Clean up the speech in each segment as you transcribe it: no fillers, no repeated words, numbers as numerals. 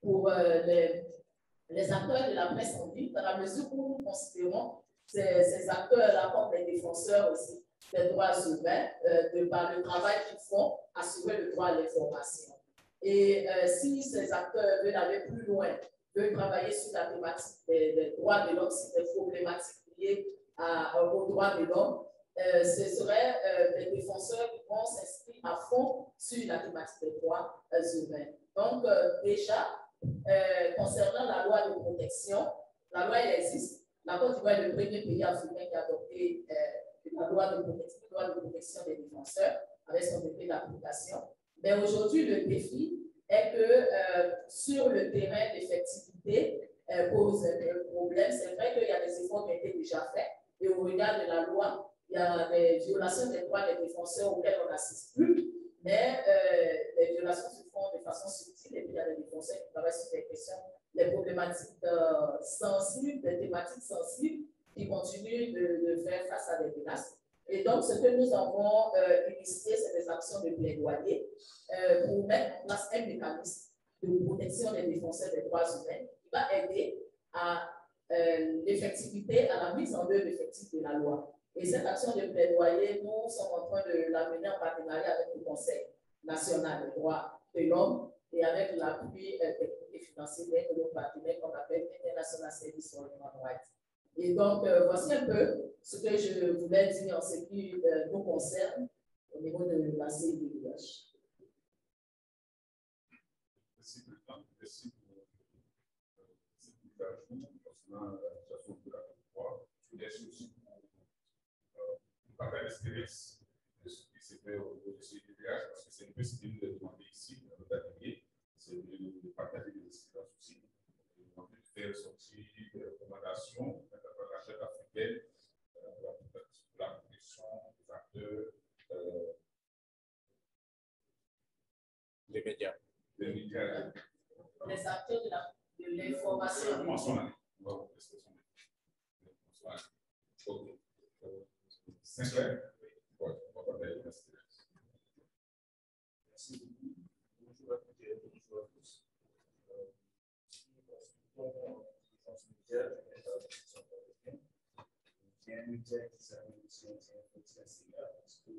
pour les acteurs de la presse en ligne, dans la mesure où nous considérons ces acteurs-là comme des défenseurs aussi des droits humains, par le travail qu'ils font, assurer le droit à l'information. Et si ces acteurs veulent aller plus loin, veulent travailler sur la thématique des droits de l'homme, sur des problématiques liées aux droits de l'homme, ce seraient des défenseurs qui vont s'inscrire à fond sur la thématique des droits humains. Donc, déjà, concernant la loi de protection, la loi elle existe. La Côte d'Ivoire est le premier pays africain qui a adopté la loi de protection des défenseurs avec son décret d'application. Mais aujourd'hui, le défi est que sur le terrain d'effectivité pose un problème. C'est vrai qu'il y a des efforts qui ont été déjà faits et au regard de la loi, il y a des violations des droits des défenseurs auxquelles on n'assiste plus, mais les violations se font de façon subtile et puis il y a des défenseurs qui travaillent sur des questions, des problématiques sensibles, des thématiques sensibles qui continuent de faire face à des menaces. Et donc, ce que nous avons initié, c'est des actions de plaidoyer pour mettre en place un mécanisme de protection des défenseurs des droits humains qui va aider à l'effectivité, à la mise en œuvre effective de la loi. Et cette action de plaidoyer, nous sommes en train de la mener en partenariat avec le Conseil national des droits de l'homme et avec l'appui technique et financier de nos partenaires qu'on appelle International Service for Human Rights. Et donc, voici un peu ce que je voulais dire en ce qui nous concerne au niveau de la CIDH. Merci, Président. Merci pour cette invitation concernant la situation de la droit. Je laisse aussi pour parler d'expérience de ce qui s'est fait au niveau de CIDH, parce que c'est un peu ce que nous avons demandé ici, dans notre atelier, c'est de partager des expériences aussi, de faire sortir des recommandations de la charte africaine pour la protection des acteurs, les médias. Les acteurs de l'information. Ok. Sinclair. Merci beaucoup. Bonjour à toutes et bonjour à tous. Il y a un média qui s'appelle aussi CA, parce que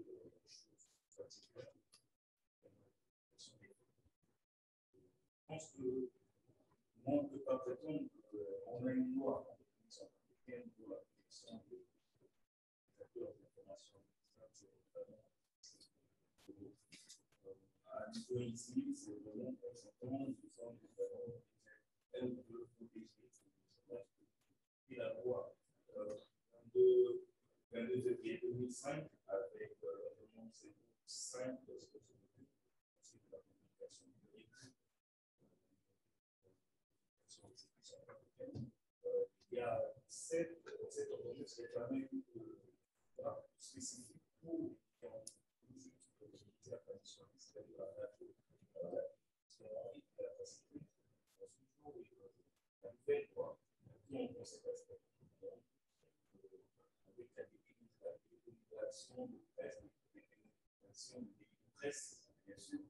je pense que on ne peut pas prétendre qu'on a une loi africaine pour la protection des acteurs d'information. À niveau ici, c'est vraiment important, nous sommes elle veut protéger et la loi 22 février 2005 avec l'ordonnance 5 de la communication numérique. Il y a cette ordonnance qui est quand même spécifique pour les gens qui ont la traditionnaliste de la nature, la facilité, la nouvelle loi qui ont cet aspect. Avec la délibération de presse, bien sûr,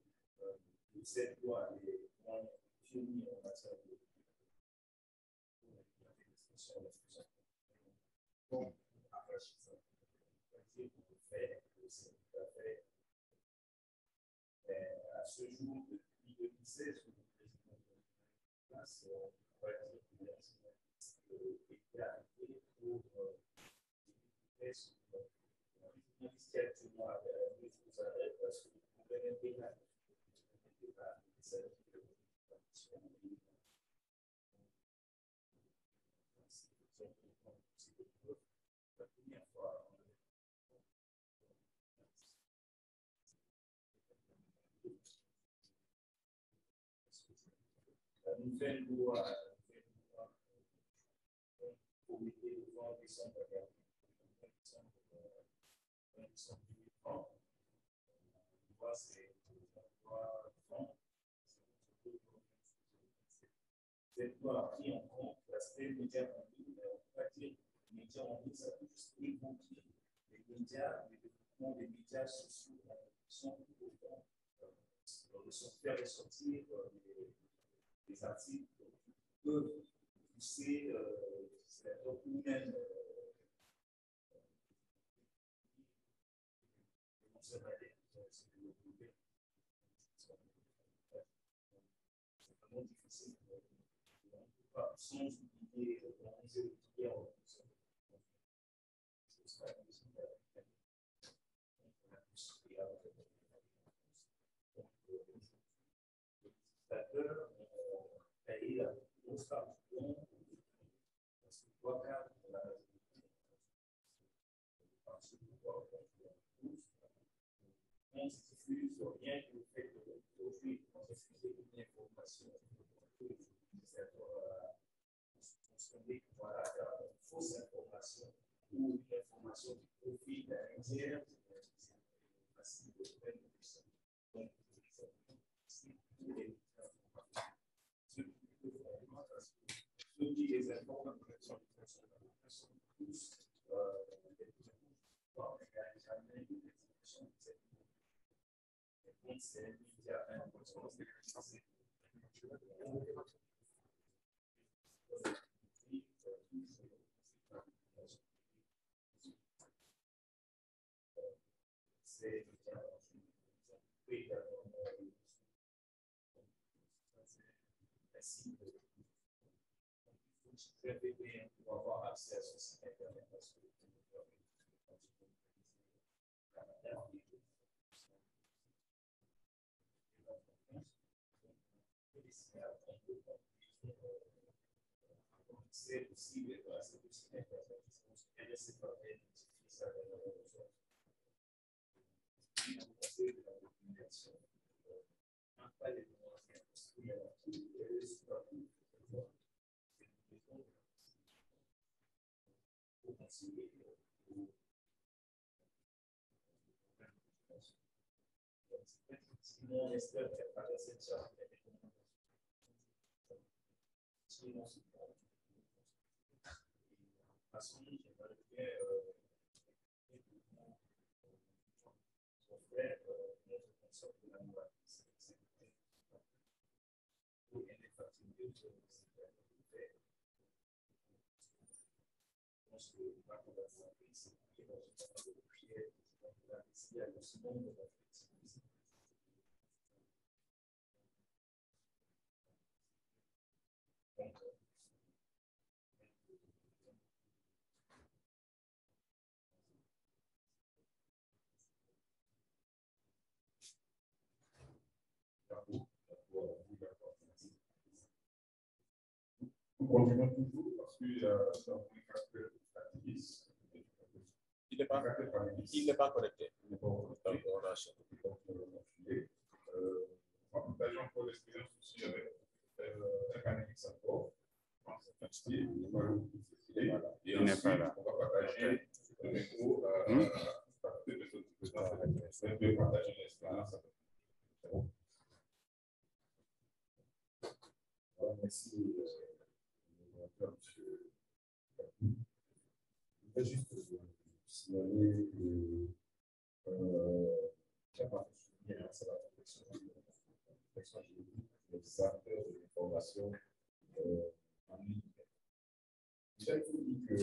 cette loi est moins pionnière en matière de donc, après ça, on peut faire c'est tout à fait. À ce jour, depuis 2016, le président de la place, on va dire que l'État a été pour les journalistes qui actuellement vous arrêtent parce que le problème est pénal. La nouvelle loi comité de vente décembre 2030. C'est la loi 30. Cette loi a pris en compte l'aspect média en ligne, mais on ne peut pas dire que les médias en ligne, ça peut juste évoquer les médias, le développement des médias sociaux sont faire ressortir des articles pratiques peuvent pousser ou même c'est vraiment difficile sans oublier on se diffuse rien que le fait d'aujourd'hui on diffuse une information voilà, une fausse information ou une information qui profite d'un tiers, facile de faire donc ceux qui les informent sont tous pour avoir accès à ce site internet parce que c'est possible de passer du site internet et de se former ça de la documentation pas les sinon on espère qu'il n'y a pas de cette charte sinon c'est pas façon j'aimerais bien faire notre concept de la loi pour aider fatigué je pense que la conversation c'est qui va se faire de prière ici à ce monde de la flexibilité. Donc, nous continuons toujours parce qu'il y a un communicateur activiste. Il n'est pas connecté. Donc, on a partageons encore l'expérience aussi avec un canadique Sapporo. Il n'est pas là. On va partager le micro à partir des autres présents. On peut partager l'expérience avec vous. Merci. Je vais juste signaler que ça va soutenir la protection juridique des acteurs de l'information en ligne. Je vous dis que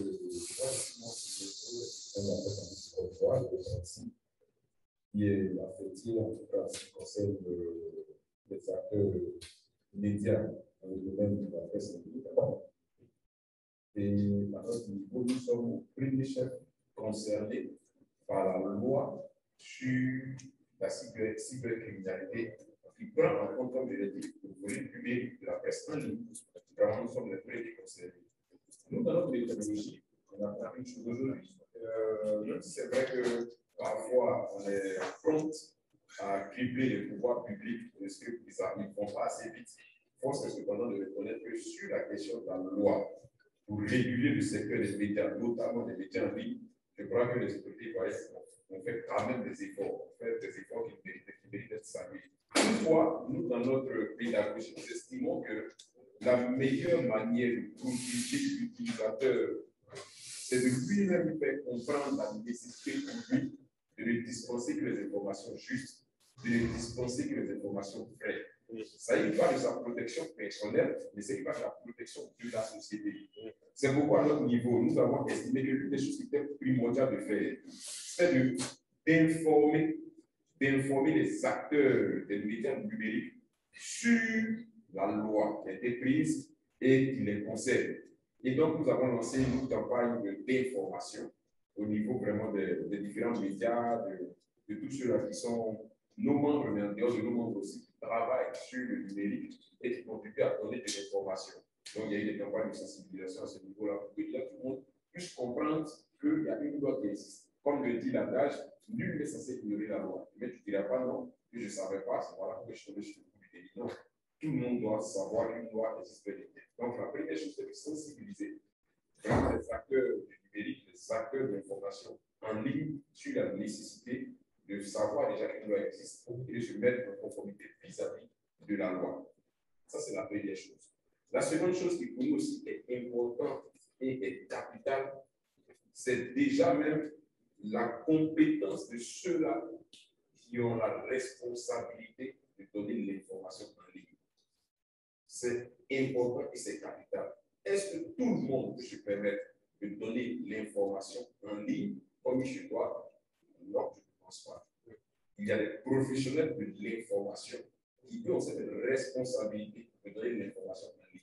qui est affecté, en tout cas, en ce qui concerne les acteurs médias dans le domaine de la presse en ligne. Et à notre niveau, nous sommes au premier chef concernés par la loi sur la cybercriminalité qui prend en compte, comme je l'ai dit, le volet public de la presse en ligne. Vraiment, nous sommes les premiers concernés. Nous, dans notre méthodologie, on a appris une chose aujourd'hui. C'est vrai que parfois, on est prompt à tripler les pouvoirs publics de ce qu'ils ne font pas assez vite. Force est cependant de reconnaître que sur la question de la loi, pour réguler le secteur des médias, notamment des médias en ligne, je crois que les autorités ont fait quand même des efforts, qui méritent d'être salués. Toutefois, nous, dans notre pédagogie, nous estimons que la meilleure manière de protéger l'utilisateur, c'est de lui-même faire comprendre la nécessité pour lui de ne dispenser que les informations justes, de ne dispenser que les informations vraies. Ça, il parle de sa protection personnelle, mais c'est il parle de la protection de la société. C'est pourquoi à notre niveau, nous avons estimé que l'une des choses qui était primordiale de faire, c'est d'informer les acteurs des médias numériques sur la loi qui a été prise et qui les concerne. Et donc, nous avons lancé une campagne d'information au niveau vraiment des différents médias, de tous ceux-là qui sont nos membres, mais en dehors de nos membres aussi, qui travaillent sur le numérique et qui contribuent à donner des informations. Donc, il y a eu des campagnes de sensibilisation à ce niveau-là pour que tout le monde puisse comprendre qu'il y a une loi qui existe. Comme le dit l'adage, nul n'est censé ignorer la loi. Mais tu ne diras pas non, que je ne savais pas, c'est voilà que je suis tombé sur le coup du délit. Non, tout le monde doit savoir qu'une loi existe. Donc, la première chose, c'est de sensibiliser vraiment les acteurs du numérique, les acteurs de l'information en ligne sur la nécessité de savoir déjà qu'une loi existe et de se mettre en conformité vis-à-vis de la loi. Ça, c'est la première chose. La seconde chose qui pour nous aussi est importante et est capitale, c'est déjà même la compétence de ceux-là qui ont la responsabilité de donner l'information en ligne. C'est important et c'est capital. Est-ce que tout le monde peut se permettre de donner l'information en ligne comme il se doit? Non, je ne pense pas. Il y a des professionnels de l'information qui ont cette responsabilité de donner l'information en ligne.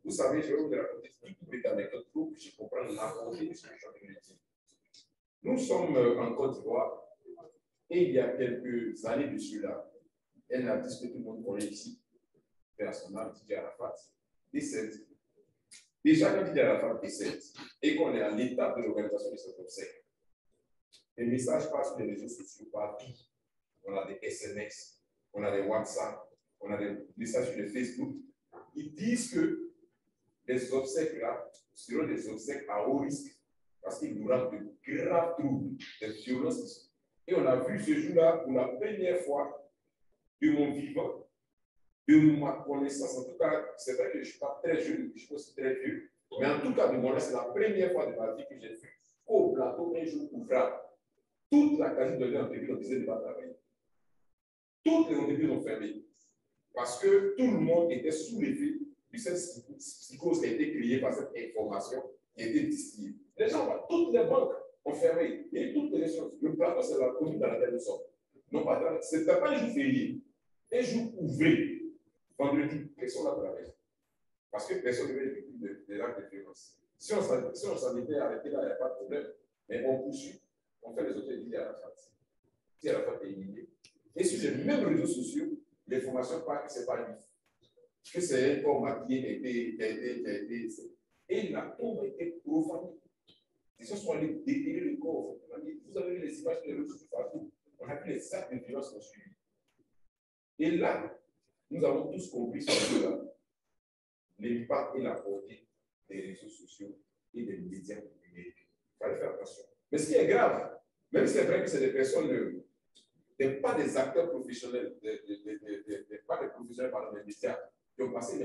Vous savez, je vais vous raconter une petite anecdote pour que je comprenne la portée de ce que je suis en train de dire. Nous sommes en Côte d'Ivoire et il y a quelques années de cela, un artiste que tout le monde connaît ici, personnel, Didier Arafat, décède. Déjà, quand Didier Arafat décède et qu'on est à l'étape de l'organisation de cet obsèque, les messages passent sur les réseaux sociaux partout. On a des SMS, on a des WhatsApp, on a des messages sur le Facebook. Ils disent que les obsèques-là seront des obsèques à haut risque parce qu'il y aura de graves troubles, des violences. Et on a vu ce jour-là pour la première fois de mon vivant, de ma connaissance. En tout cas, c'est vrai que je ne suis pas très jeune, je suis aussi très vieux, mais en tout cas, de mon âge, c'est la première fois de ma vie que j'ai vu qu'au plateau, un jour ouvrable, toute la quasi de l'entreprise, on disait de ne pas travailler. Toutes les entreprises ont fermé parce que tout le monde était sous l'effet de cette psychose qui a été créée par cette information qui a été distillée. Les gens, toutes les banques ont fermé et toutes les choses. Le plateau, c'est la commune dans laquelle nous sommes. Ce n'était pas un jour férié, un jour ouvré. Vendredi, personne n'a travaillé. Parce que personne ne veut être victime de l'acte de violence. Si on s'en était arrêté là, il n'y a pas de problème. Mais on poursuit, on fait les hôtels d'Idi Arafat. Idi Arafat est éliminé. Et sur les mêmes réseaux sociaux, l'information part que ce n'est pas lui. Que c'est un corps maquillé qui a été. Et la tombe a été profanée. Les gens sont allés déterrer le corps. Vous avez vu les images de réseaux sociaux partout. On a vu les actes de violence qu'on suit. Et là, nous avons tous compris sur là l'impact et la portée des réseaux sociaux et des médias numériques. Il fallait faire attention. Mais ce qui est grave, même si c'est vrai que c'est des personnes, pas des acteurs professionnels, pas des professionnels par les médias qui ont passé,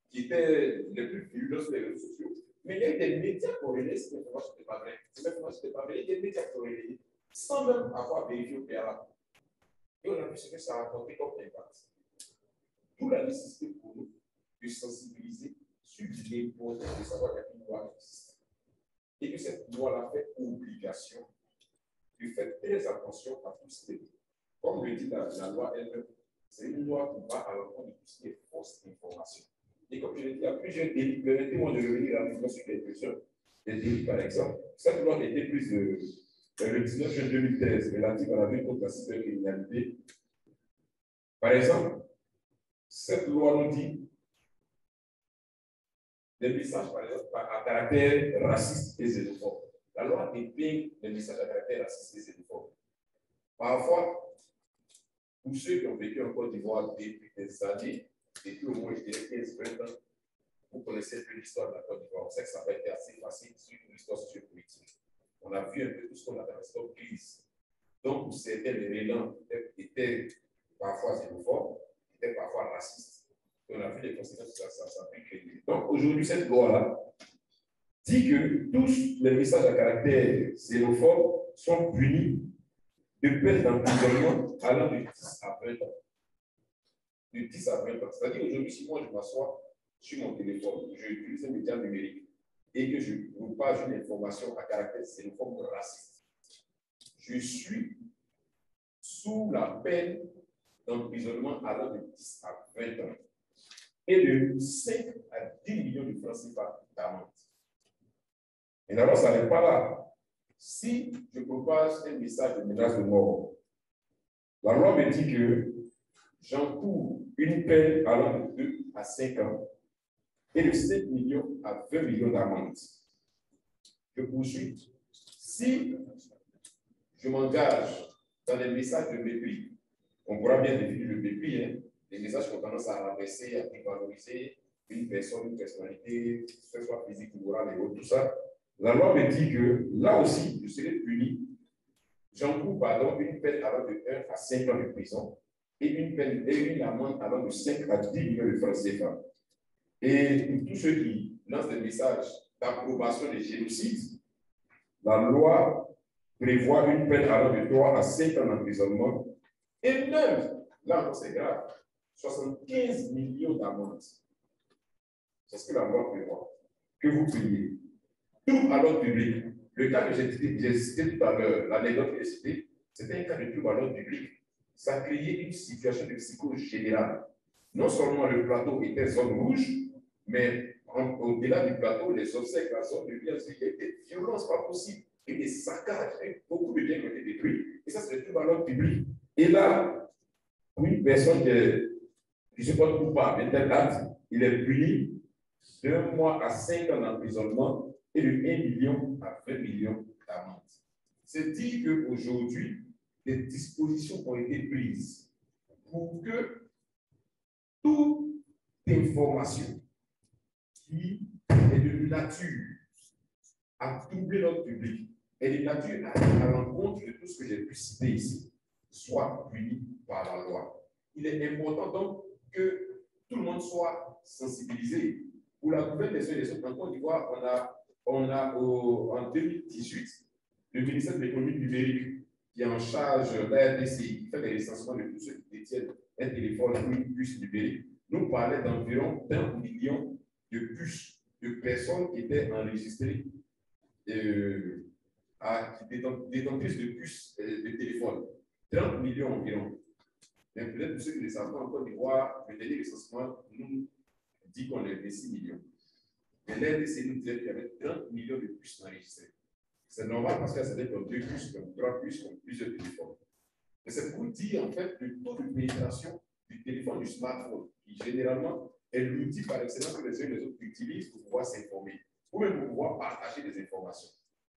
qui étaient les plus virulents sur les réseaux sociaux, mais il y a eu des médias qui ont relayé cette information n'était pas vraie. Cette information n'était pas vraie. Il y a des médias qui ont relayé sans même avoir vérifié au préalable. Et on a vu ce que ça a apporté comme impact. D'où la nécessité pour nous de sensibiliser sur l'importance de savoir qu'une loi existe. Et que cette loi-là fait obligation de faire très attention à tout ce qui est. Comme le dit la loi elle-même, c'est une loi qui va à l'encontre de tout ce qui est fausse information. Et comme je l'ai dit, il y a plusieurs délits. Permettez-moi de revenir rapidement sur quelques-uns. Des délits, par exemple. Cette loi qui a été prise le 19 juin 2013, relative à la lutte contre la cybercriminalité. Par exemple, cette loi nous dit des messages, par exemple, à caractère raciste et xénophobe. La loi dépeint les messages à caractère raciste et xénophobe. Parfois, pour ceux qui ont vécu en Côte d'Ivoire depuis des années, depuis au moins 15-20 ans, vous connaissez un peu l'histoire de la Côte d'Ivoire. On sait que ça n'a pas été assez facile sur l'histoire sociopolitique. On a vu un peu tout ce qu'on appelle la crise. Donc, pour certains, les élans étaient parfois xénophobes, étaient parfois racistes. Et on a vu les conséquences que ça a pu créer. Donc, aujourd'hui, cette loi-là dit que tous les messages à caractère xénophobe sont punis de peine d'emprisonnement allant de 10 à 20 ans. de 10 à 20 ans. C'est-à-dire aujourd'hui, si moi je m'assois sur mon téléphone, j'utilise un média numérique et que je propage une information à caractère xénophobe raciste, je suis sous la peine d'emprisonnement allant de 10 à 20 ans et de 5 à 10 millions de francs CFA d'amende. Et d'abord, ça n'est pas là. Si je propage un message de menace de mort, la loi me dit que j'encours une peine allant de 2 à 5 ans et de 7 millions à 20 millions d'amende. Je poursuis. Si je m'engage dans des messages de mépris, on pourra bien définir le mépris, hein, des messages qui ont tendance à rabaisser, à dévaloriser une personne, une personnalité, que ce soit physique ou morale et autres, tout ça. La loi me dit que là aussi, je serai puni. J'encours, pardon, une peine allant de 1 à 5 ans de prison et une amende allant de 5 à 10 millions de francs CFA. Et pour tous ceux qui lancent des messages d'approbation des génocides, la loi prévoit une peine allant de 3 à 5 ans d'emprisonnement et même, là encore c'est grave, 75 millions d'amendes. C'est ce que la loi prévoit, que vous payez. Trouble à l'ordre public. Le cas que j'ai cité tout à l'heure, l'anecdote que j'ai citée, c'était un cas de trouble à l'ordre public. Ça a créé une situation de psychose générale. Non seulement le plateau était zone rouge, mais au-delà du plateau, les obsèques, la zone de violence, il y a des violences pas possibles, et des saccages, et beaucoup de biens qui ont été détruits. Et ça, c'est le trouble à l'ordre public. Et là, pour une personne qui se porte coupable d'un acte, il est puni d'1 mois à 5 ans d'emprisonnement et de 1 million à 20 millions d'amende. C'est dire qu'aujourd'hui, des dispositions ont été prises pour que toute information qui est de nature à troubler notre public et de nature à l'encontre de tout ce que j'ai pu citer ici soit punie par la loi. Il est important donc que tout le monde soit sensibilisé. Pour la nouvelle des élections en Côte d'Ivoire, on a en 2018 le ministère de l'économie numérique qui est en charge de la RDC, qui fait des recensements de tous ceux qui détiennent un téléphone ou une puce numérique, nous parlait d'environ d'1 million de puces, de personnes qui étaient enregistrées détentrices de puces de téléphone. 30 millions environ. Mais peut-être pour ceux qui ne savent pas en Côte d'Ivoire, le dernier recensement nous dit qu'on est 6 millions. Mais l'RDC nous disait qu'il y avait 30 millions de puces enregistrées. C'est normal parce qu'il y a certaines comme 2 puces, comme 3 puces, comme plusieurs téléphones. Mais c'est pour dire en fait le taux de pénétration du téléphone, du smartphone, qui généralement est l'outil par excellence que les uns et les autres utilisent pour pouvoir s'informer, ou même pour pouvoir partager des informations.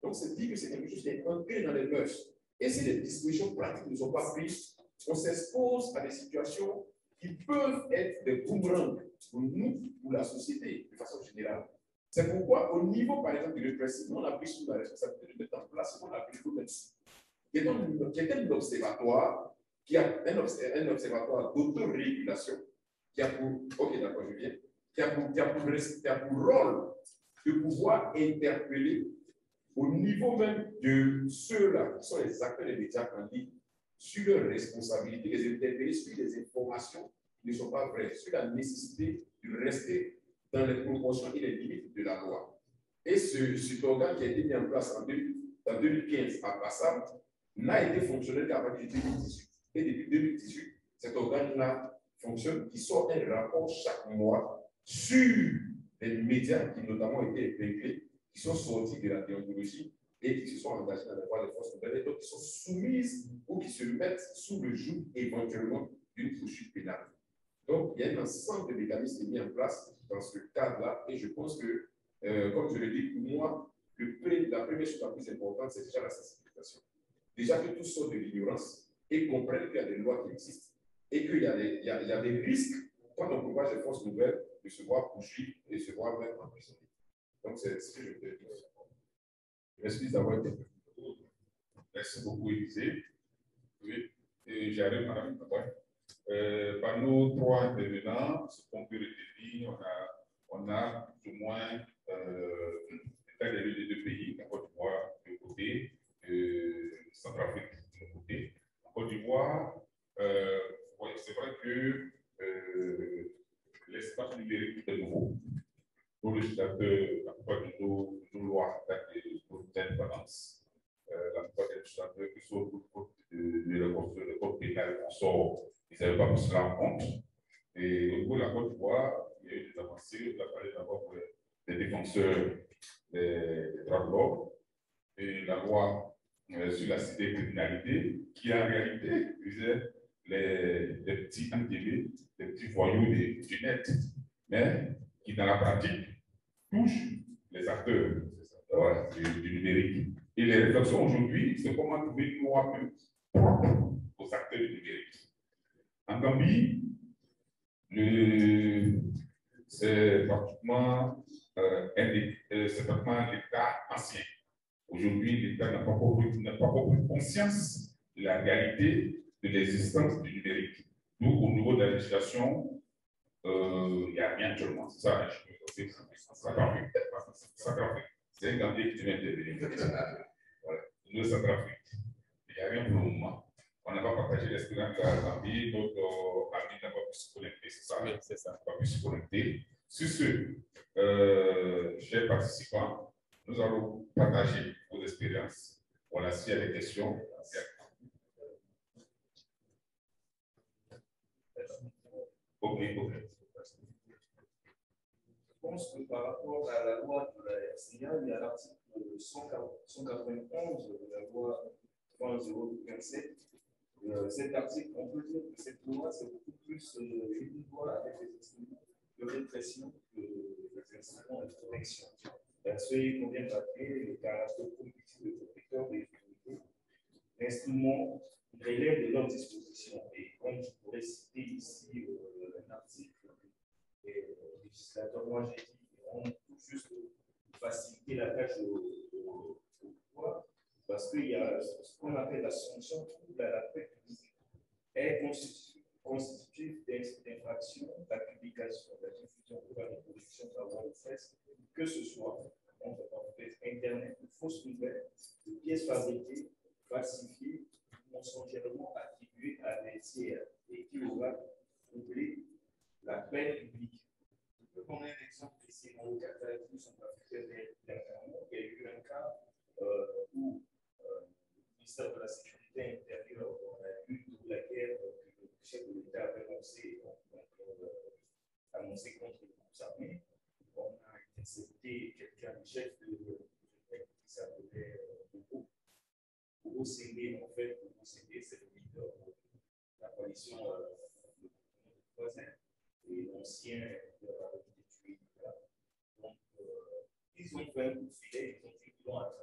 Donc, c'est dire que c'est quelque chose qui est ancré dans les mœurs. Et si les dispositions pratiques ne sont pas prises, on s'expose à des situations qui peuvent être des boomerangs pour nous, pour la société, de façon générale. C'est pourquoi, au niveau, par exemple, du répressif, on a pris sous la responsabilité de mettre en place ce qu'on appelle l'OMETS, qui est un observatoire, qui a un observatoire d'autorégulation, qui a pour, ok, d'accord, je viens, qui a pour rôle de pouvoir interpeller au niveau même de ceux-là qui sont les acteurs des médias en ligne, sur leurs responsabilités, les interpeller sur les informations qui ne sont pas vraies, sur la nécessité de rester dans les proportions et les limites de la loi. Et cet organe qui a été mis en place en 2015 à Bassam n'a été fonctionnel qu'à partir de 2018. Et depuis 2018, cet organe-là fonctionne, qui sort un rapport chaque mois sur les médias qui notamment été épinglés, qui sont sortis de la déontologie et qui se sont engagés dans les voies des forces nouvelles, et donc qui sont soumises ou qui se mettent sous le joug éventuellement d'une poursuite pénale. Donc, il y a un ensemble de mécanismes mis en place dans ce cadre-là, et je pense que, comme je l'ai dit, pour moi, la première chose la plus importante, c'est déjà la sensibilisation. Déjà que tout sort de l'ignorance et comprennent qu'il y a des lois qui existent et qu'il y a des risques, quand on propage des forces nouvelles, de se voir poursuivre et de se voir même emprisonné. Donc, c'est ce que je peux dire. Je m'excuse d'avoir été. Merci beaucoup, Élisée. Oui, et j'arrive, madame. Par nos 3 intervenants, ce qu'on peut retenir, on a plus ou moins l'état des lieux des 2 pays, la Côte d'Ivoire de côté, Centrafrique de côté. En Côte d'Ivoire, c'est vrai que l'espace numérique est nouveau. Pour le législateur, la plupart de nos lois datent de l'indépendance. La plupart des législateurs qui sont le code pénal qu'on sort, ils n'avaient pas pris cela en compte. Et au niveau de la Côte d'Ivoire, il y a eu des avancées. On a parlé d'abord des défenseurs des droits de l'homme et la loi sur la cybercriminalité, qui en réalité visait les petits MTV, les petits voyous du net, mais qui dans la pratique touchent les acteurs du numérique. Et les réflexions aujourd'hui, c'est comment trouver une loi propre aux acteurs du numérique. En Gambie, c'est pratiquement l'État ancien. Aujourd'hui, l'État n'a pas beaucoup conscience de la réalité de l'existence du numérique. Nous, au niveau de la législation, il n'y a rien actuellement. C'est ça, c'est un Gambien qui devait intervenir. Voilà. Nous, Centrafrique. Il n'y a rien pour le moment. On n'a pas partagé l'espérance de la Gambie, notre ami n'a pas pu se connecter, c'est ça? Oui, c'est ça. N'a pas pu se connecter. Sur ce, chers participants, nous allons partager vos expériences. Voilà, s'il y a des questions. Ok. Je pense que par rapport à la loi de la RCA, il y a l'article 191 de la loi 3027. Cet article, on peut dire que cette loi, c'est beaucoup plus une loi avec des instruments de répression que des instruments de protection. Soyez convient d'appeler le caractère politique de protecteur des minorités. L'instrument relève de leur disposition. Et comme je pourrais citer ici un article, le législateur, moi j'ai dit, on peut juste faciliter la tâche au pouvoir, parce qu'il y a ce qu'on appelle la sanction trouble à la paix publique est constitutive d'infraction, la publication, la diffusion ou la reproduction par voie de presse, que ce soit Internet, de fausses nouvelles, de pièces fabriquées, falsifiées, mensongèrement attribuées à des tiers et qui aura troublé la paix publique. Je peux prendre un exemple ici dans le Qatar, nous sommes africains dernièrement. Il y a eu un cas où le ministère de la Sécurité intérieure, dans la lutte de la guerre que le chef de l'État avait annoncé contre les groupes armés, on a intercepté quelqu'un, le chef de qui s'appelait Bobo Sendé. En fait, Bobo Sendé, c'est le leader de la coalition de voisins et l'ancien leader avait été tué. Donc, ils ont fait un coup de filet, ils ont dit qu'ils l'ont attrapé.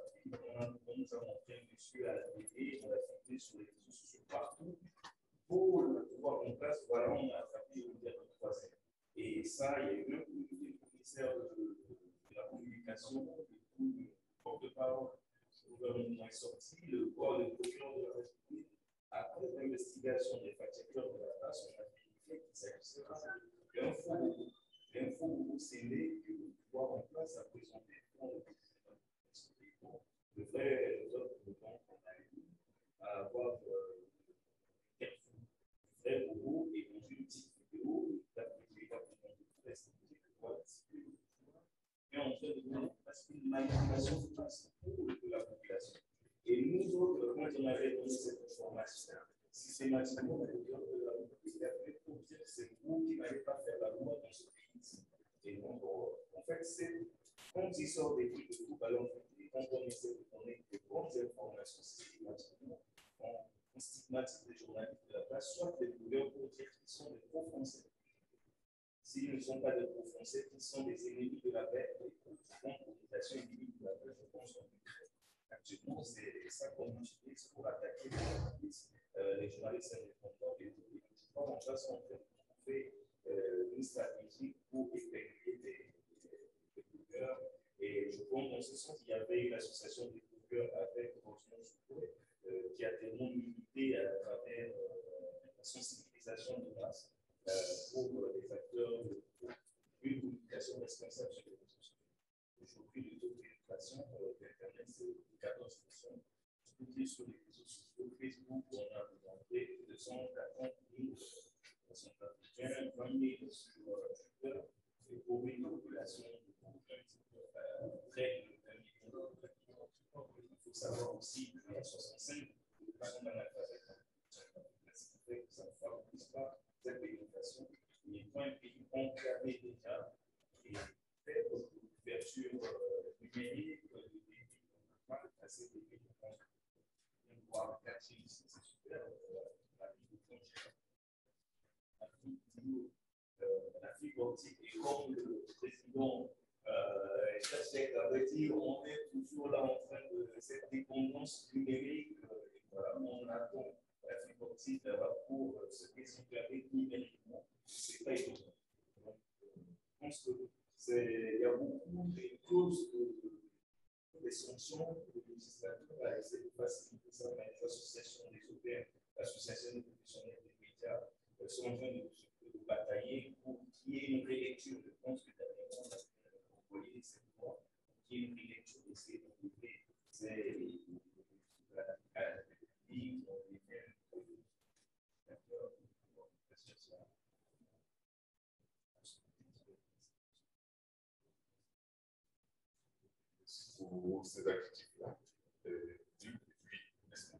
On nous a montré un monsieur à la télé, on l'a filmé sur les réseaux sociaux partout. Pour le pouvoir en place, voilà, on a attrapé le leader de voisins. Et ça, il y a eu le ministère de la communication, le porte-parole du gouvernement est sorti, le corps de procureur de la République, après l'investigation des fact-checkers de la place, on a vérifié qu'il s'agissait d'un faux scellé que le pouvoir en place a présenté devant le président. Le vrai document qu'on a eu à avoir vrai bobo et dans une petite vidéo, mais en fait, parce qu'une manipulation se passe pour la population. Et nous autres, quand on avait donné cette information, systématiquement, on avait dit que la République avait pour dire que c'est vous qui n'allez pas faire la loi dans ce pays. Et donc, en fait, quand il sort des trucs de tout ballon, quand on essaie de donner de bonnes informations systématiquement, on stigmatise les journalistes de la place, soit des blogueurs pour dire qu'ils sont des faux français. S'ils ne sont pas des faux français, ils sont des ennemis de la paix, et pour une communication ennemie de la paix, je pense qu'on est actuellement, c'est ça qu'on utilise pour attaquer les journalistes indépendants et tout. En place, on fait une stratégie pour effectuer des blogueurs. Et je pense dans ce sens, il y avait une association des blogueurs avec Osmond Soukouré qui a tellement milité à travers la sensibilisation de masse pour les acteurs d'une communication responsable sur les réseaux sociaux. Aujourd'hui, le taux de pénétration d'Internet, c'est 14%. Publié sur les réseaux sociaux, Facebook, on a montré 240 000 personnes africaines, 20 000 sur Twitter. sportive. Et comme le président Chachek avait dit, on est toujours là en train de cette dépendance numérique. Voilà, on attend la fibre optique pour se désengager numériquement. C'est pas évident. Donc, je pense qu'il y a beaucoup de clauses des sanctions que le législateur a essayé de faciliter ça, mais les associations des OPR, l'association des professionnels des médias, sont en train de batailler pour qu'il y ait une rélecture. Je pense que dernièrement, on a envoyé cette loi, qu'il y ait une rélecture de ces développés. C'est la ligne, pour ces actifs-là, du puis, n'est-ce pas?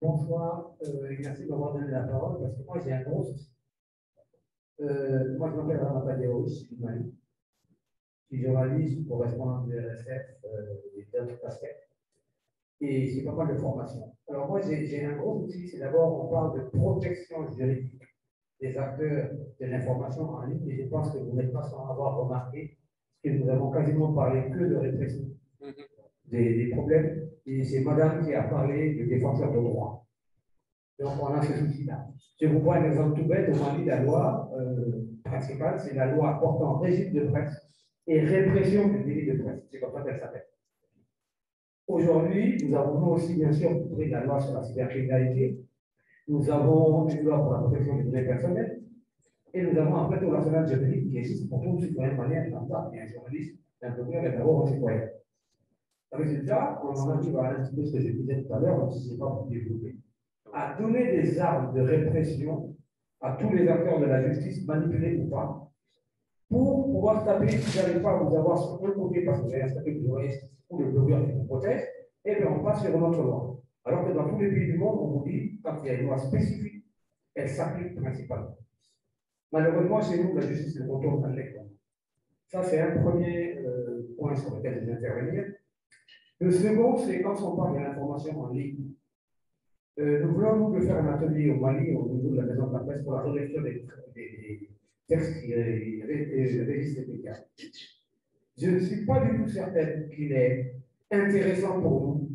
Bonsoir, merci de m'avoir donné la parole parce que moi j'ai un gros souci. Moi je m'appelle Ramapadéo, je suis du Mali. Je suis journaliste, correspondant de RSF et d'autres casquettes. Et c'est pas mal de formation. Alors moi j'ai un gros souci, c'est d'abord on parle de protection juridique des acteurs de l'information en ligne et je pense que vous n'êtes pas sans avoir remarqué que nous avons quasiment parlé que de répression des problèmes. Et c'est madame qui a parlé de défenseurs de droit. Donc on a ce souci-là. Je vous prends un exemple tout bête. Au Mali, la loi principale, c'est la loi portant régime de presse et répression du délit de presse. C'est comme ça qu'elle s'appelle. Aujourd'hui, nous avons nous aussi, bien sûr, pris la loi sur la cybercriminalité. Nous avons une loi pour la protection des données personnelles. Et nous avons un plateau national juridique qui existe pour tout citoyen malien, lambda, et un journaliste, un blogueur et d'abord un citoyen. Le résultat, on en arrive à un petit peu ce que je disais tout à l'heure, même si ce n'est pas pour développer, à donner des armes de répression à tous les acteurs de la justice, manipulés ou pas, pour pouvoir taper, si vous n'allez pas vous avoir sur un côté parce que vous avez un statut de journaliste ou le blogueur qui vous protège, et bien on passe sur une autre loi. Alors que dans tous les pays du monde, on vous dit, quand il y a une loi spécifique, elle s'applique principalement. Malheureusement, chez nous, la justice se contourne à l'école. Ça, c'est un premier point sur lequel je vais intervenir. Le second, c'est quand on parle de l'information en ligne. Nous voulons nous faire un atelier au Mali, au niveau de la maison de la presse, pour la relecture des textes qui régissent les médias. Je ne suis pas du tout certaine qu'il est intéressant pour nous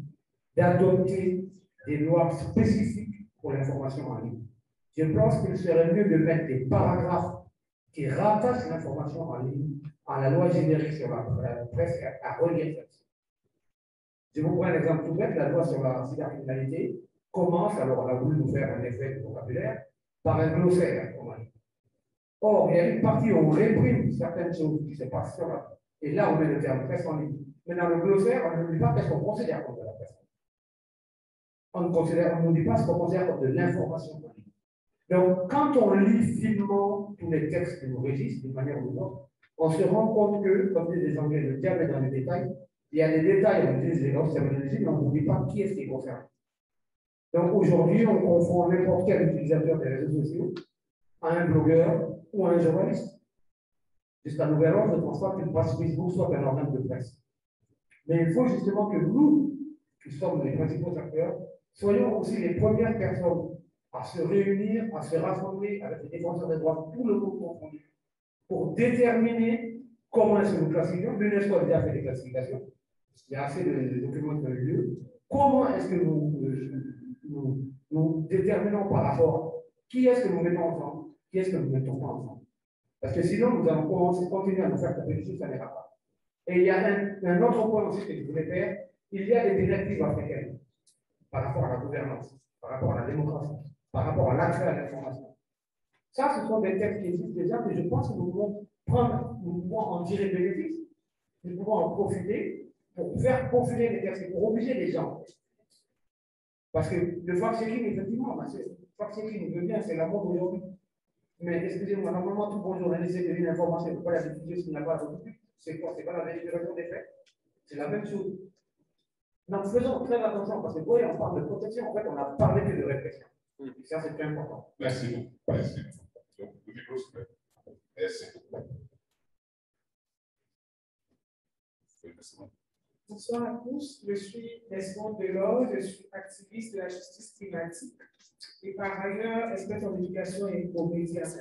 d'adopter des lois spécifiques pour l'information en ligne. Je pense qu'il serait mieux de mettre des paragraphes qui rattachent l'information en ligne à la loi générique sur la presse à relire celle-ci. Je vous prends un exemple tout bête, la loi sur la cybercriminalité commence, alors on a voulu nous faire un effet de vocabulaire, par un glossaire. Or, il y a une partie où on réprime certaines choses qui se passent sur la. Et là, on met le terme presse en ligne. Mais dans le glossaire, on ne dit pas qu'est-ce qu'on considère comme de la presse. On ne dit pas ce qu'on considère comme de l'information en ligne. Donc, quand on lit finement tous les textes qui nous régissent d'une manière ou d'une autre, on se rend compte que, comme disent les Anglais, le diable est dans les détails. Il y a des détails, on utilise les grosses terminologies, mais on ne dit pas qui est-ce qui concerne. Donc aujourd'hui, on confond n'importe quel utilisateur des réseaux sociaux à un blogueur ou à un journaliste. Jusqu'à nouvel ordre, je ne pense pas qu'une page Facebook soit un organe de presse. Mais il faut justement que nous, qui sommes les principaux acteurs, soyons aussi les premières personnes à se réunir, à se rassembler avec les défenseurs des droits, tout le monde confondu, pour déterminer comment est-ce que nous classifions. L'UNESCO a déjà fait des classifications. Il y a assez de documents qui ont eu lieu. Comment est-ce que nous déterminons par rapport à qui est-ce que nous mettons ensemble, qui est-ce que nous ne mettons pas ensemble. Parce que sinon, nous allons continuer à nous faire taper dessus, ça n'ira pas. Et il y a un autre point aussi que je voulais faire. Il y a des directives africaines par rapport à la gouvernance, par rapport à la démocratie, par rapport à l'accès à l'information. Ça, ce sont des textes qui existent déjà, mais je pense que nous pouvons en tirer bénéfice, nous pouvons en profiter pour faire profiler les textes, pour obliger les gens. Parce que le fact-checking, effectivement, le fact-checking veut bien, c'est la mode aujourd'hui. Mais excusez-moi, normalement, tout bon journaliste essaie de lire l'information, il ne peut pas la diffuser s'il n'a pas de public. C'est quoi? C'est pas la vérification des faits. C'est la même chose. Donc faisons très attention, parce que vous voyez, on parle de protection, en fait, on a parlé que de répression. Et ça, c'est très important. Merci beaucoup. Merci. Donc, le micro, s'il vous plaît. Merci. Bonsoir à tous, je suis Desmond Delors, je suis activiste de la justice climatique et par ailleurs experte en éducation et aux médias.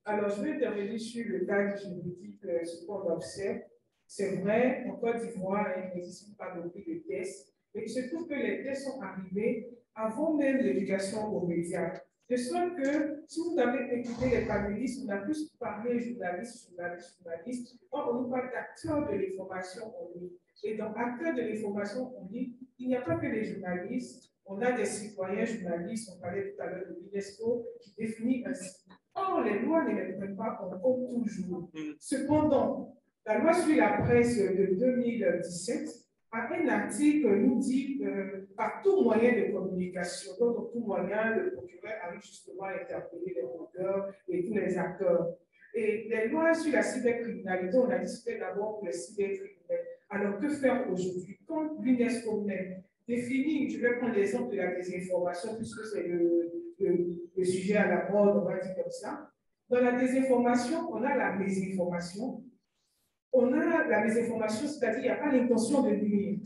Alors, je vais intervenir sur le cadre juridique, ce qu'on observe. C'est vrai, en Côte d'Ivoire, il n'existe pas non plus de tests, mais il se trouve que les tests sont arrivés avant même l'éducation aux médias. De sorte que, si vous avez écouté les panélistes, on a plus parlé journalistes, or on nous parle d'acteurs de l'information en ligne. Et dans acteurs de l'information en ligne, il n'y a pas que les journalistes, on a des citoyens journalistes, on parlait tout à l'heure de l'UNESCO, qui définit ainsi. Or, les lois ne les prennent pas en compte toujours. Cependant, la loi sur la presse de 2017 a un article nous dit par tout moyen de communication, donc tout moyen, le procureur arrive justement à interpeller les auteurs et tous les acteurs. Et les lois sur la cybercriminalité, on a discuté d'abord pour les cybercriminels. Alors, que faire aujourd'hui? Quand l'UNESCO même définit, je vais prendre l'exemple de la désinformation, puisque c'est le sujet à la mode, on va dire comme ça. Dans la désinformation, on a la mésinformation. On a la désinformation, c'est-à-dire qu'il n'y a pas l'intention de nuire.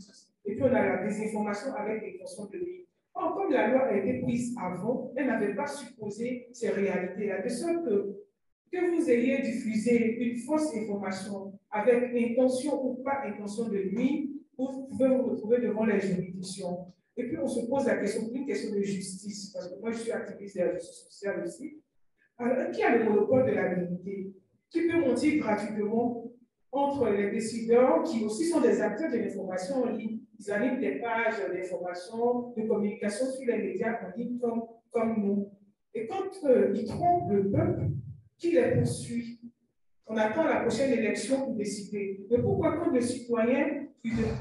Et puis on a la désinformation avec l'intention de nuire. Or, comme la loi a été prise avant, elle n'avait pas supposé ces réalités-là. De sorte que vous ayez diffusé une fausse information avec intention ou pas intention de nuire, vous pouvez vous retrouver devant les juridictions. Et puis on se pose la question, une question de justice, parce que moi je suis activiste de la justice sociale aussi. Alors, qui a le monopole de la vérité? Qui peut mentir gratuitement entre les décideurs qui aussi sont des acteurs de l'information en ligne? Ils animent des pages d'information, de communication sur les médias en ligne comme nous. Et quand ils trompent le peuple, qui les poursuit? On attend la prochaine élection pour décider. Mais pourquoi quand le citoyen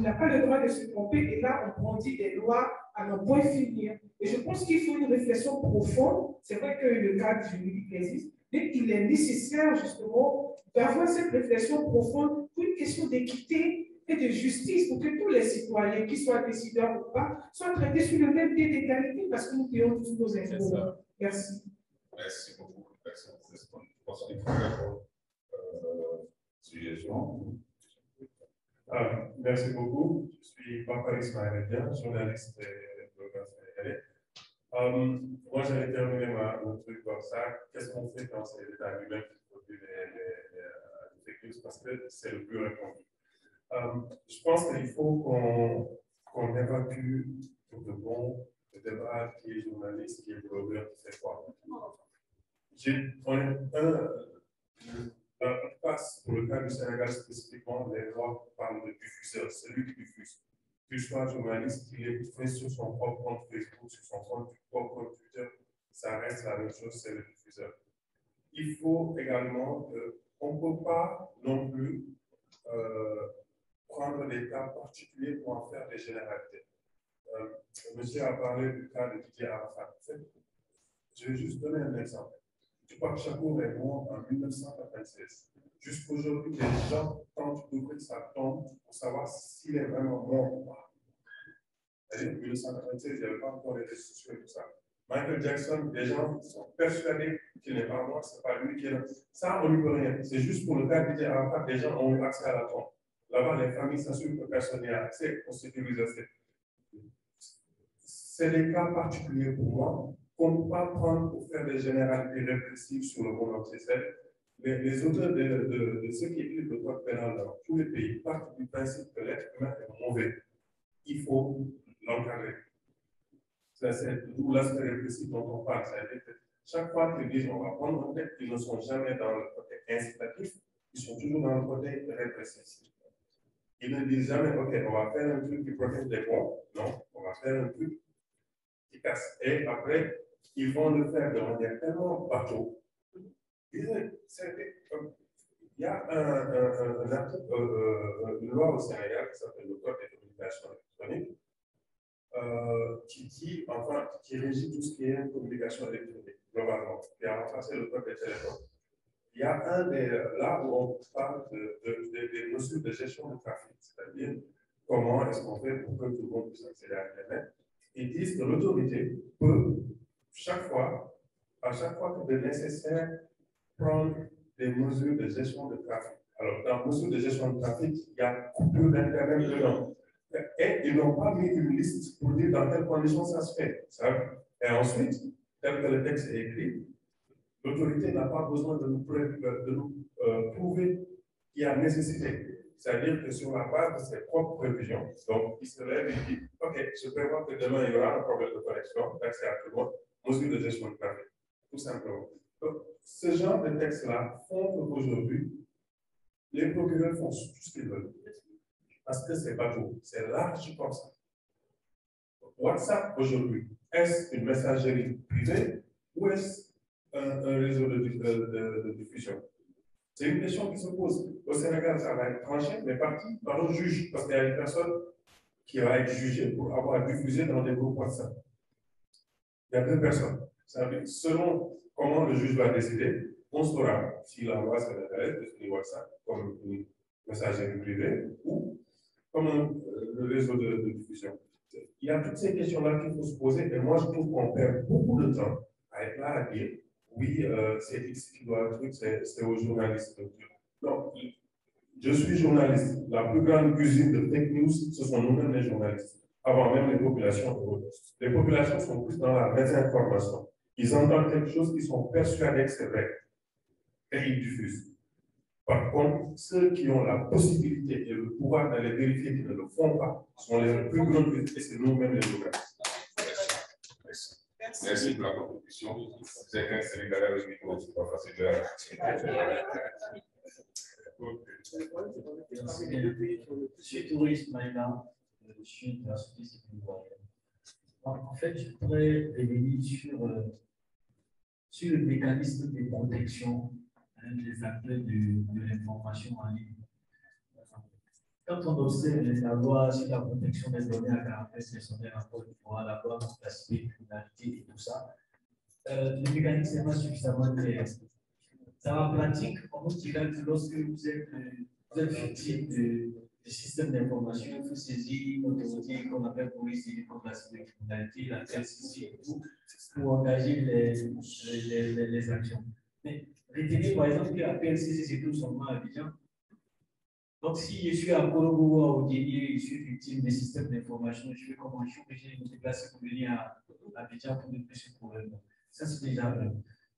n'a pas le droit de se tromper et là on brandit des lois à n'en point finir? Et je pense qu'il faut une réflexion profonde. C'est vrai que le cadre juridique existe, mais il est nécessaire justement d'avoir cette réflexion profonde pour une question d'équité et de justice, pour que tous les citoyens, qu'ils soient décideurs ou pas, soient traités sur le même pied d'égalité, parce que nous payons tous nos impôts. Merci. Merci beaucoup. Je pense qu'il faut suggestion. Merci beaucoup. Je suis Papa Ismaël Dia, journaliste et blogueur sénégalais. Moi, j'allais terminer mon truc comme ça. Qu'est-ce qu'on fait quand c'est l'État lui-même qui produit les fake news, parce que c'est le plus répandu. Je pense qu'il faut qu'on évacue pour de bon le débat qui est journaliste, qui est blogueur, qui fait quoi. La passe pour le cas du Sénégal spécifiquement, les lois parlent de diffuseur, celui qui diffuse. Que je sois journaliste, qu'il est fait sur son propre compte Facebook, sur son propre compte Twitter, ça reste la même chose, c'est le diffuseur. Il faut également, on ne peut pas non plus prendre des cas particuliers pour en faire des généralités. Monsieur a parlé du cas de Didier Arafat. Je vais juste donner un exemple. Tupac Shakur est mort en 1996. Jusqu'aujourd'hui, les gens tentent d'ouvrir sa tombe pour savoir s'il est vraiment mort ou pas. En 1996, il n'y avait pas encore les réseaux sociaux et tout ça. Michael Jackson, les gens sont persuadés qu'il n'est pas mort, ce n'est pas lui qui est là. Ça, on n'y peut rien. C'est juste pour le cas de Didier Arafat, les gens ont eu accès à la tombe. Là-bas, les familles s'assurent que personne n'y a accès, on sécurise assez. C'est des cas particuliers pour moi qu'on ne peut pas prendre pour faire des généralités répressives sur le monde entier. Les auteurs de ceux qui écrivent le code pénal dans tous les pays partent du principe que l'être humain est mauvais. Il faut l'encadrer. C'est d'où l'aspect répressif dont on parle. Chaque fois qu'ils disent on va prendre un texte, ils ne sont jamais dans le côté incitatif, ils sont toujours dans le côté répressif. Ils ne disent jamais, OK, on va faire un truc qui protège les bons. Non, on va faire un truc qui casse. Et après, ils vont le faire de manière tellement bateau. Il y a une loi au Sénégal qui s'appelle le Code des communications électroniques qui dit, enfin, qui régit tout ce qui est communication électronique, globalement, qui a remplacé le Code des téléphones. Il y a un des, là où on parle des mesures de gestion de trafic, c'est-à-dire comment est-ce qu'on fait pour que tout le monde puisse accéder à Internet. Ils disent que l'autorité peut, à chaque fois que c'est nécessaire, prendre des mesures de gestion de trafic. Alors, dans mesures de gestion de trafic, il y a coupure d'Internet dedans. Et ils n'ont pas mis une liste pour dire dans quelles conditions ça se fait. Et ensuite, tel que le texte est écrit, l'autorité n'a pas besoin de nous prouver qu'il y a nécessité. C'est-à-dire que sur la base de ses propres prévisions, donc il se lève et dit, OK, je prévois que demain il y aura un problème de connexion, d'accès à tout le monde, mesure de gestion de trafic, tout simplement. Donc, ce genre de texte-là font qu'aujourd'hui, les procureurs font tout ce qu'ils veulent. Parce que c'est pas tout, c'est large comme ça. WhatsApp aujourd'hui, est-ce une messagerie privée ou est-ce un réseau de diffusion? C'est une question qui se pose. Au Sénégal, ça va être tranché, mais parti par un juge, parce qu'il y a une personne qui va être jugée pour avoir diffusé dans des groupes WhatsApp. Il y a deux personnes. Ça veut dire, selon comment le juge va décider, on saura si la loi sénégalaise définit WhatsApp comme une messagerie privée ou comme un réseau de diffusion. Il y a toutes ces questions-là qu'il faut se poser, et moi je trouve qu'on perd beaucoup de temps à être là à dire oui, c'est X qui doit être, c'est aux journalistes. Non, je suis journaliste. La plus grande usine de fake news, ce sont nous-mêmes les journalistes, avant même les populations. Les populations sont plus dans la désinformation. Ils entendent quelque chose, ils sont persuadés que c'est vrai, et ils diffusent. Par contre, ceux qui ont la possibilité et le pouvoir d'aller vérifier qu'ils ne le font pas sont les plus grands et c'est nous-mêmes les journalistes. Merci pour la contribution. C'est qu'un Sénégalais avec micro, c'est pas facile de Je suis touriste maintenant, je suis de la société ivoirienne. En fait, je voudrais revenir sur le mécanisme de protection des acteurs de l'information en ligne. Quand on observe la loi sur la protection des données à caractère personnel en Côte d'Ivoire, la loi pour la cybercriminalité et tout ça, le mécanisme n'est pas suffisamment clair. Dans la pratique, on nous dirait que lorsque vous êtes victime du système d'information, il faut saisir une autorité qu'on appelle police et contre la cybercriminalité, la CSIC et tout, pour engager les actions. Mais retenez par exemple que la PLCC, c'est tout seulement à Abidjan. Donc, si je suis à Korogo ou à Odénié, je suis victime des systèmes d'information, je fais comment? Je suis obligé de me déplacer pour venir à Abidjan pour ne plus ce problème. Ça, c'est déjà vrai.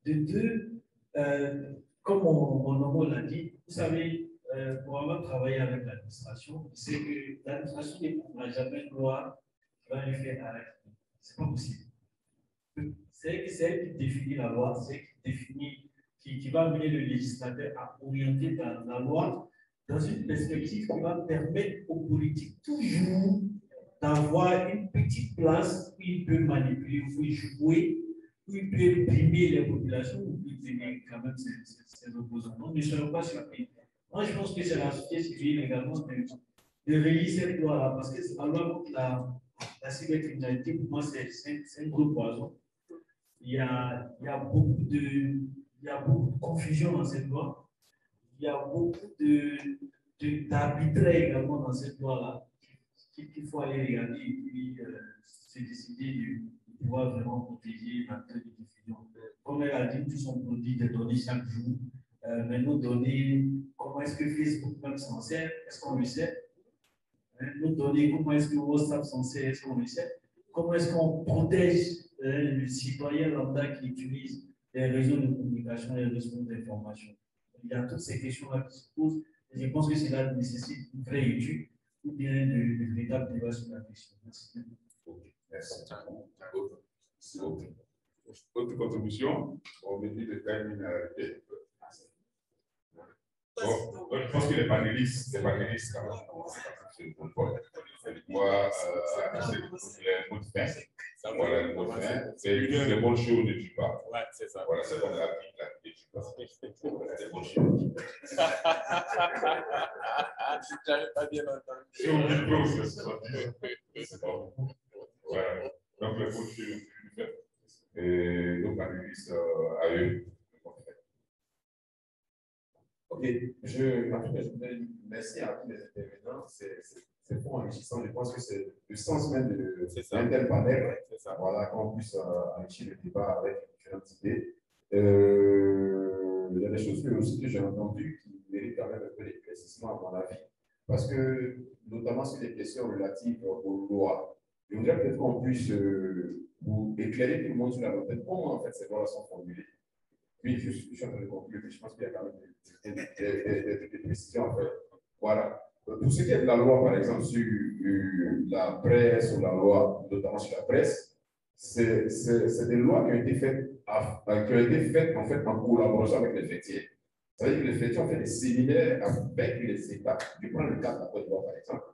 De deux, comme mon homo l'a dit, vous savez, pour avoir travaillé avec l'administration, c'est que l'administration ne pourra jamais une loi qui va lui faire arrêter. Ce n'est pas possible. C'est elle qui définit la loi, c'est elle qui définit, qui va amener le législateur à orienter la loi dans une perspective qui va permettre aux politiques toujours d'avoir une petite place où ils peuvent manipuler, où ils jouer, où ils peuvent primer les populations, où ils peuvent tenir quand même ces opposants. Donc, ne soyons pas surpris. Moi, je pense que c'est la société civile également de relire cette loi-là, parce que la loi contre la cybercriminalité, pour moi, c'est un gros poison. Il y a beaucoup de confusion dans cette loi. Il y a beaucoup d'arbitraire également dans cette loi-là qu'il faut aller regarder et puis se décider de pouvoir vraiment protéger l'acteur de diffusion. Comme elle a dit, tous sont produits des données chaque jour. Mais nos données, comment est-ce que Facebook même s'en sert? Est-ce qu'on le sait? Nos données, comment est-ce que WhatsApp s'en sert? Est-ce qu'on le sait? Comment est-ce qu'on protège le citoyen lambda qui utilise les réseaux de communication et les réseaux d'information? Il y a toutes ces questions-là qui se posent. Et je pense que cela nécessite une vraie étude ou bien de véritable débat sur la question. Merci. Merci. Autre contribution, on me dit de terminer. Bon, je pense que les panélistes quand même, moi, c'est le mot de fin. Voilà, le mot de fin. C'est les bonnes choses ne tuent pas. Ouais, c'est ça. Voilà, c'est comme la vie ne tue pas. Les bonnes choses. J'avais pas bien entendu. C'est au micro, c'est bon. Voilà. Donc, les bonnes choses ne tuent pas. Et nos panélistes à eux. Ok, je voudrais merci à tous les intervenants. C'est pour enrichissant. Je pense que c'est le sens même d'un tel panel. Voilà, qu'on puisse enrichir le débat avec différentes idées. il y a des choses aussi que j'ai entendues qui méritent quand même un peu d'éclaircissement à mon avis. Parce que, notamment sur les questions relatives aux lois, je voudrais peut-être qu'on puisse vous éclairer tout le monde sur la loi. Comment, en fait, ces lois sont formulées. Puis, je suis en train de conclure, mais je pense qu'il y a quand même des précisions à faire. Voilà. Pour ce qui est de la loi, par exemple, sur la presse ou la loi, notamment sur la presse, c'est des lois qui ont été faites, en fait, en collaboration avec les fêtiers. Ça veut dire que les fêtiers ont fait des séminaires avec les États. Je prends le cas de la Côte d'Ivoire, par exemple,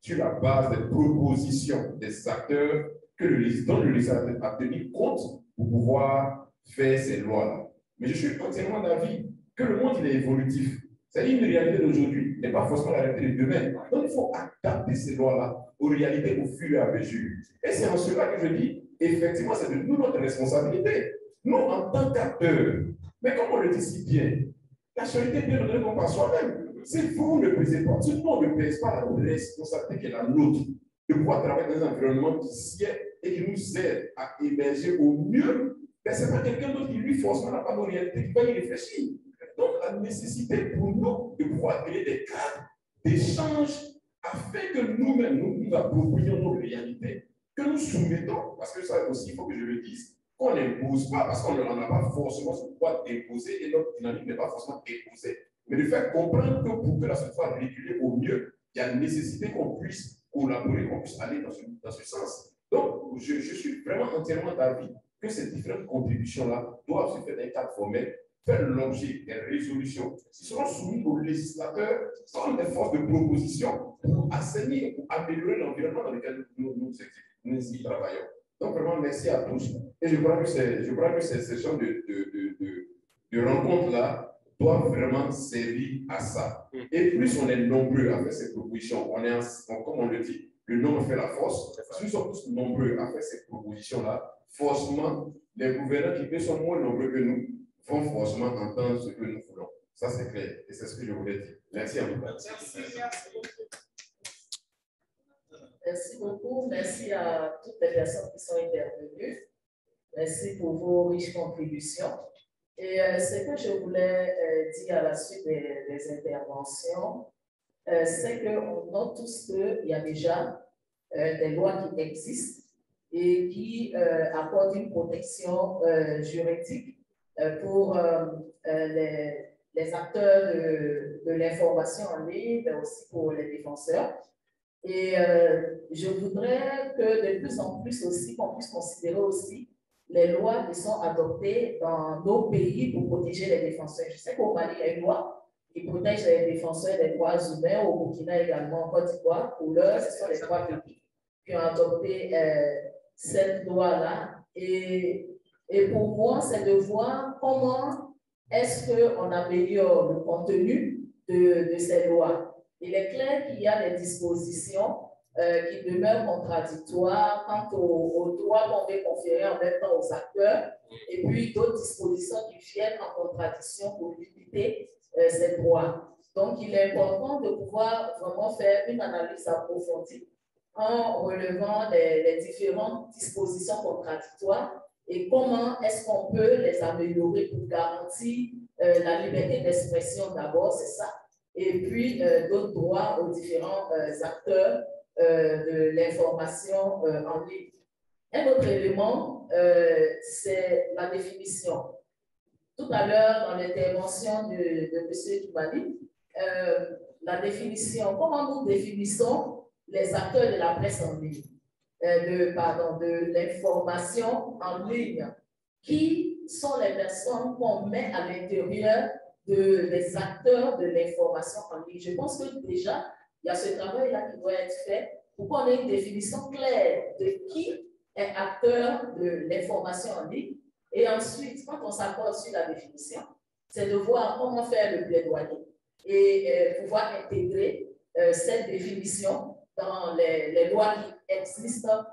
sur la base des propositions des acteurs dont le législateur a tenu compte pour pouvoir faire ces lois-là. Mais je suis entièrement d'avis que le monde il est évolutif. C'est-à-dire une réalité d'aujourd'hui n'est pas forcément la réalité de demain. Donc il faut adapter ces lois-là aux réalités au fur et à mesure. Et c'est en cela que je dis, effectivement, c'est de nous notre responsabilité. Nous, en tant qu'acteurs, mais comme on le dit si bien, la charité est bien donnée comme par soi-même. Si vous ne pesez pas, si nous ne pèse pas la responsabilité qui est la nôtre, de pouvoir travailler dans un environnement qui sied et qui nous aide à émerger au mieux, ben, ce n'est pas quelqu'un d'autre qui, lui, forcément, n'a pas nos réalités, qui va y réfléchir. Donc, la nécessité pour nous de pouvoir créer des cadres d'échange afin que nous-mêmes, nous approprions nos réalités, que nous soumettons, parce que ça aussi, il faut que je le dise, qu'on n'impose pas, parce qu'on n'en a pas forcément ce pouvoir d'imposer et notre dynamique n'est pas forcément imposée. Mais de faire comprendre que pour que la chose soit régulée au mieux, il y a une nécessité qu'on puisse collaborer, qu'on puisse aller dans ce sens. Donc, je suis vraiment entièrement d'avis que ces différentes contributions-là doivent se faire dans un cadre formel, faire l'objet des résolutions qui seront soumises aux législateurs sans des forces de proposition pour assainir, pour améliorer l'environnement dans lequel nous y travaillons. Donc, vraiment, merci à tous. Et je crois que ces genre de rencontres-là doivent vraiment servir à ça. Et plus on est nombreux à faire ces propositions, comme on le dit, le nombre fait la force. Si nous sommes tous nombreux à faire ces propositions-là, forcément, les gouvernants qui sont moins nombreux que nous vont forcément entendre ce que nous voulons. Ça, c'est clair. Et c'est ce que je voulais dire. Merci à vous. Merci beaucoup. Merci à toutes les personnes qui sont intervenues. Merci pour vos riches contributions. Et ce que je voulais dire à la suite des interventions, c'est qu'on note tous qu'il y a déjà des lois qui existent et qui accordent une protection juridique pour les acteurs de l'information en ligne, mais aussi pour les défenseurs. Et je voudrais que de plus en plus aussi, qu'on puisse considérer aussi les lois qui sont adoptées dans nos pays pour protéger les défenseurs. Je sais qu'au Mali, il y a une loi qui protège les défenseurs des droits humains, au Burkina également, en Côte d'Ivoire. Pour l'heure, ce sont les trois pays qui ont adopté cette loi-là. Et pour moi, c'est de voir comment est-ce qu'on améliore le contenu de ces lois. Il est clair qu'il y a des dispositions qui demeurent contradictoires quant aux droits qu'on veut conférer en même temps aux acteurs, et puis d'autres dispositions qui viennent en contradiction pour limiter ces droits. Donc, il est important de pouvoir vraiment faire une analyse approfondie en relevant les différentes dispositions contradictoires et comment est-ce qu'on peut les améliorer pour garantir la liberté d'expression d'abord, c'est ça, et puis d'autres droits aux différents acteurs de l'information en ligne. Un autre élément, c'est la définition. Tout à l'heure, dans l'intervention de M. Toumani, la définition, comment nous définissons les acteurs de la presse en ligne, de l'information en ligne, qui sont les personnes qu'on met à l'intérieur des acteurs de l'information en ligne. Je pense que déjà, il y a ce travail-là qui doit être fait pour qu'on ait une définition claire de qui est acteur de l'information en ligne. Et ensuite, quand on s'accorde sur la définition, c'est de voir comment faire le plaidoyer et pouvoir intégrer cette définition dans les lois qui existent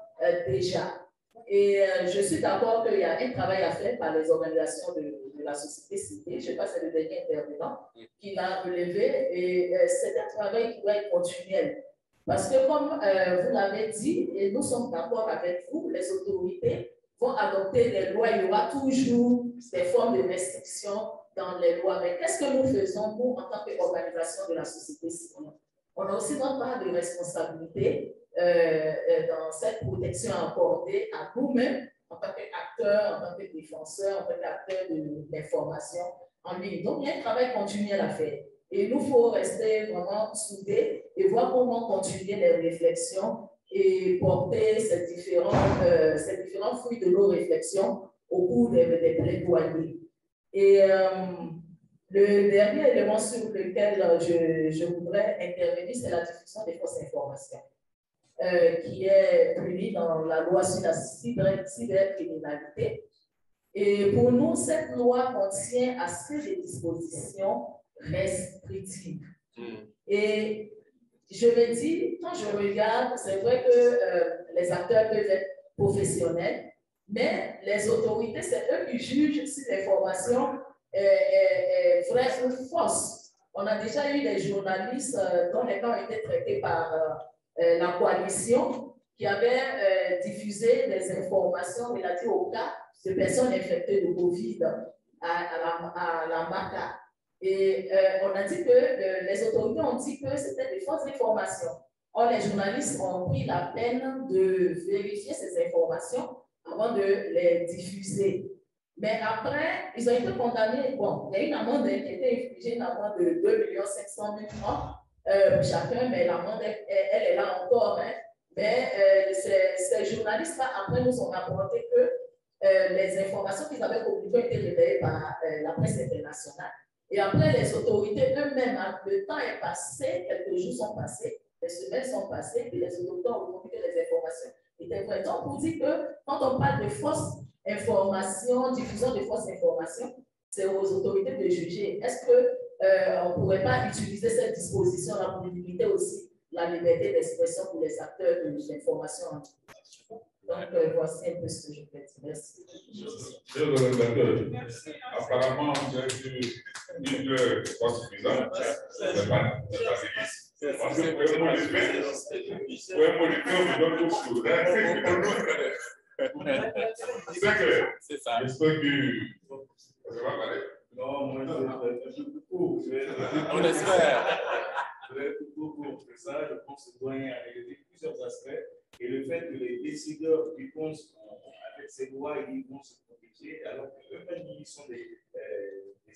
déjà. Et je suis d'accord qu'il y a un travail à faire par les organisations de la société civile. Je sais pas, c'est le dernier intervenant qui l'a relevé. Et c'est un travail qui doit être continuel. Parce que comme vous l'avez dit, et nous sommes d'accord avec vous, les autorités vont adopter des lois. Il y aura toujours des formes de restriction dans les lois. Mais qu'est-ce que nous faisons, nous, en tant qu'organisation de la société civile? On a aussi notre part de responsabilité dans cette protection accordée à nous-mêmes, en tant qu'acteurs, en tant que défenseurs, en tant qu'acteurs de l'information en ligne. Donc, il y a un travail continuel à faire. Et il nous faut rester vraiment soudés et voir comment continuer les réflexions et porter ces différents fruits de nos réflexions au cours des plaidoyers. Et le dernier élément sur lequel je voudrais intervenir, c'est la diffusion des fausses informations, qui est punie dans la loi sur la cybercriminalité. Et pour nous, cette loi contient assez de dispositions restrictives. Et je me dis, quand je regarde, c'est vrai que les acteurs peuvent être professionnels, mais les autorités, c'est eux qui jugent si l'information est vraie ou fausse. On a déjà eu des journalistes dont les cas ont été traités par la coalition qui avaient diffusé des informations relatives au cas de personnes infectées de Covid à la MACA. Et on a dit que les autorités ont dit que c'était des fausses informations. Or, les journalistes ont pris la peine de vérifier ces informations avant de les diffuser. Mais après, ils ont été condamnés. Bon, il y a une amende qui a été infligée, une amende de 2 500 000 francs pour chacun, mais l'amende, elle est là encore. Hein. Mais ces journalistes-là, après, nous ont rapporté que les informations qu'ils avaient communiquées ont été relayées par la presse internationale. Et après, les autorités eux-mêmes, le temps est passé, quelques jours sont passés, les semaines sont passées, puis les autorités ont reconnu que les informations étaient vraies. Donc, pour dire que quand on parle de fausses informations, diffusion de fausses informations, c'est aux autorités de juger. Est-ce qu'on ne pourrait pas utiliser cette disposition-là pour limiter aussi la liberté d'expression pour les acteurs de l'information? Donc, voici un peu ce que je peux dire. Merci. Apparemment, vous avez eu une heure pas suffisante. Parce que pour un modifier, on me donne beaucoup de c'est ça. J'espère que ça va parler. Non, moi, je vais être un peu plus court. On espère. Je vais être plus court que ça. Je pense que le doyen a réglé plusieurs aspects. Et le fait que les décideurs qui pensent avec ces lois, ils vont se protéger, alors qu'eux-mêmes, ils sont des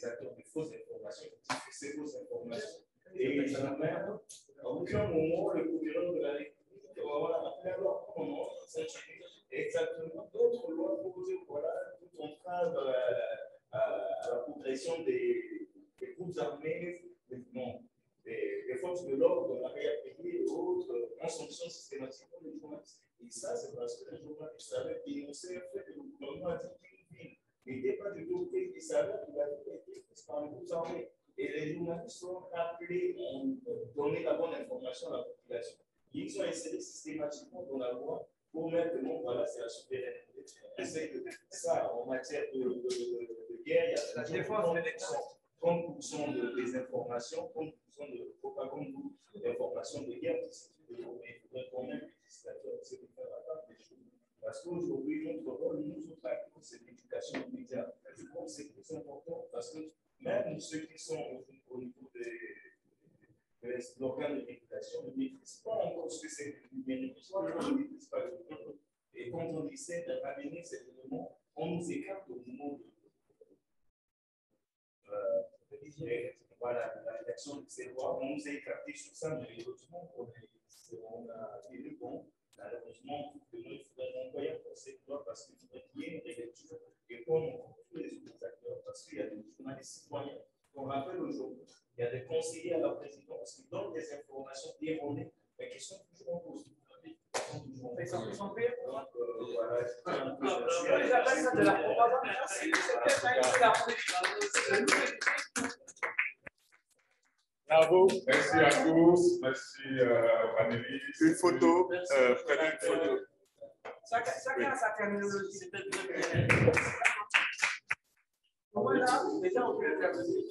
acteurs de fausses informations, ces fausses informations. Et ça n'amène à aucun moment le procureur de la République va avoir appelé à leur moment, exactement d'autres lois proposées, voilà, tout entrave à la progression des groupes armés, des forces de l'ordre, de la RAPI et autres, en sanction systématiquement des journalistes. Et ça, c'est parce que les journalistes savaient dénoncer le fait que le gouvernement a dit qu'une ville n'était pas du tout prise, ils savaient qu'il avait été prise par les groupes armés. Et les journalistes sont appelés à donner la bonne information à la population. Ils ont inséré systématiquement dans la loi pour mettre le nom, voilà, c'est la souveraineté. C'est que ça, en matière de guerre, il y a la défense de l'élection. 30% de désinformation, 30% de propagande d'information de guerre, mais il faudrait quand même que les législateurs essaient de faire la part des choses. Parce qu'aujourd'hui, notre rôle, nous autres acteurs, c'est l'éducation médias. Je pense que c'est plus important parce que même ceux qui sont au niveau de l'organe de régulation ne maîtrisent pas encore ce que c'est que le numérique. Ils ne maîtrisent pas le numérique. Et quand on essaie de ramener cet élément, on nous écarte au moment de voilà, la rédaction de ces lois, on nous a écarté sur ça, mais malheureusement, on a dit bon, malheureusement, il faudrait renvoyer encore ces lois parce qu'il faudrait qu'il y ait une rélecture et comme tous les autres acteurs, parce qu'il y a des journalistes citoyens qu'on rappelle aujourd'hui, il y a des conseillers à la présidence qui donnent des informations erronées, mais qui sont toujours en cause. Ils sont payés. Donc, voilà. Ils appellent ça de la propagande. Bravo. Merci à tous. Merci Valérie. Une photo. Prenez une photo. Chacun a sa terminologie. Voilà, déjà on peut intervenir.